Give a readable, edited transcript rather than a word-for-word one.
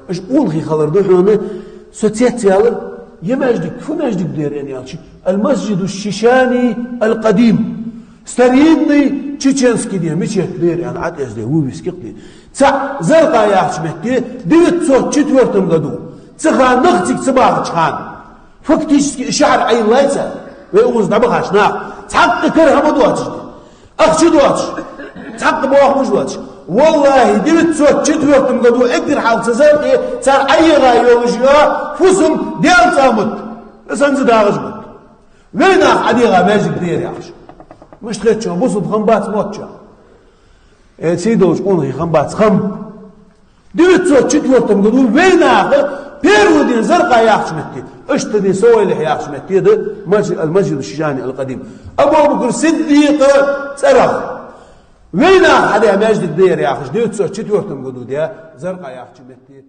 اش أولغي خلر دوحنا سوتيتيال يمجدك فمجدك دير يعني المسجد الشيشاني القديم ستريدني تشيتشنسكي دي مشيت دير يعني عاد ازدي هو بيسكي تاع زرقا ياخش مكي ديت صوت четвертом году تخا نختك صباح تخان فактически شعر اي لايتsa ويوز دبخاش نا تحق كرها مدواتش اخشي دواتش تحق بواخ مجواتش والله ديت صوت четвертом году اقدر حال تزرقي تاع اي غايوجيا فسم ديال صامت سنز داغجمت وين حديغا ماجيك دير ياخش مش تخيتشو بوصل بخمبات موتشا سيدوش قولي خمبات خم ديرتو четвертом году ويناخ بيرودين زرقاء ياخشمتي اشتدي سوي اللي ياخشمتي ده المسجد الشيشاني القديم ابو بكر صديق صرخ ويناخ هذا ماجد دير ياخش ديرتو четвертом году ده زرقاء ياخشمتي